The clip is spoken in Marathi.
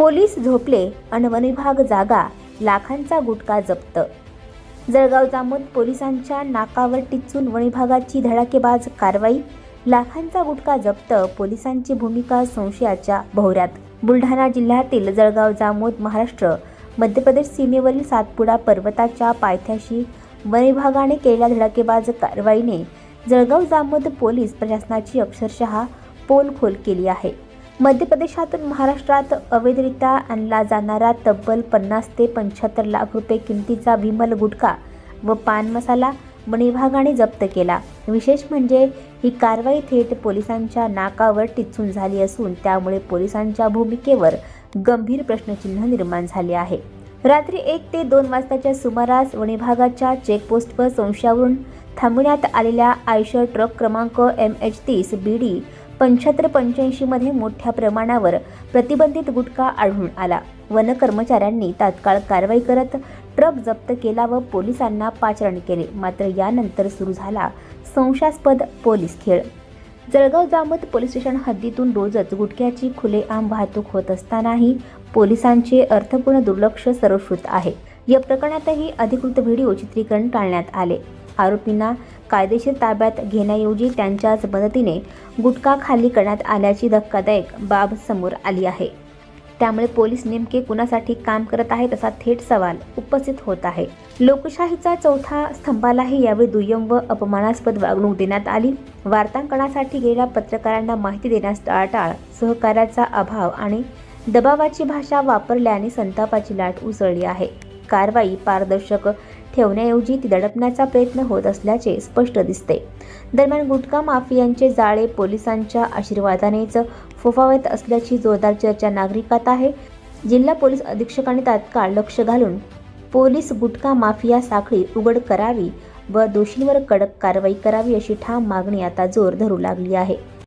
पोलीस झोपले अन वन विभाग जागा, लाखांचा गुटखा जप्त। जळगाव जामोद पोलिसांच्या नाकावर टिचून वन विभागाची धडाकेबाज कारवाई, लाखांचा गुटखा जप्त। पोलिसांची भूमिका संशयाच्या भोवऱ्यात। बुलढाणा जिल्ह्यातील जळगाव जामोद महाराष्ट्र मध्य प्रदेश सीमेवरील सातपुडा पर्वताच्या पायथ्याशी वन विभागाने केलेल्या धडाकेबाज कारवाईने जळगाव जामोद पोलीस प्रशासनाची अक्षरशः पोलखोल केली आहे। मध्य प्रदेशातून महाराष्ट्रात अवैधरित्या आणला जाणारा तब्बल 50 ते 75 लाख रुपये किमतीचा विमल गुटखा व पान मसाला वन विभागाने जप्त केला। विशेष म्हणजे ही कारवाई थेट पोलिसांच्या नाकावर टिचून झाली असून त्यामुळे पोलिसांच्या भूमिकेवर गंभीर प्रश्नचिन्ह निर्माण झाले आहे। रात्री 1 ते 2 वाजताच्या सुमारास वन विभागाच्या चेकपोस्टवर संशयावरून थांबविण्यात आलेल्या आयशर ट्रक क्रमांक MH30 BD 7585 मध्ये मोठ्या प्रमाणावर प्रतिबंधित गुटखा आढळून आला। वन कर्मचाऱ्यांनी तात्काळ कारवाई करत ट्रक जप्त केला व पोलिसांना पाचारण केले। मात्र यानंतर सुरू झाला संशयास्पद पोलीस खेळ। जळगाव जामोद पोलीस स्टेशन हद्दीतून रोजच गुटख्याची खुलेआम वाहतूक होत असतानाही पोलिसांचे अर्थपूर्ण दुर्लक्ष सर्वश्रुत आहे। या प्रकरणातही अधिकृत व्हिडिओ चित्रीकरण टाळण्यात आले। आरोपींना कायदेशीर ताब्यात घेण्याऐवजी त्यांच्याच मदतीने गुटखा खाली करण्यात आल्याची धक्कादायक बाब समोर आली आहे। त्यामुळे पोलीस नेमके कुणासाठी काम करत आहेत असा थेट सवाल उपस्थित होत आहे। लोकशाहीचा चौथा स्तंभालाही यावेळी दुय्यम व अपमानास्पद वागणूक देण्यात आली। वार्तांकनासाठी गेलेल्या पत्रकारांना माहिती देण्यास टाळाटाळ, सहकार्याचा अभाव आणि दबावाची भाषा वापरल्याने संतापाची लाट उसळली आहे। कारवाई पारदर्शक ठेवण्याऐवजी ती दडपण्याचा प्रयत्न होत असल्याचे स्पष्ट दिसते। दरम्यान गुटखा माफियांचे जाळे पोलिसांच्या आशीर्वादानेच फोफावत असल्याची जोरदार चर्चा नागरिकात आहे। जिल्हा पोलीस अधीक्षकांनी तात्काळ लक्ष घालून पोलीस गुटखा माफिया साखळी उघड करावी व दोषींवर कडक कारवाई करावी अशी ठाम मागणी आता जोर धरू लागली आहे।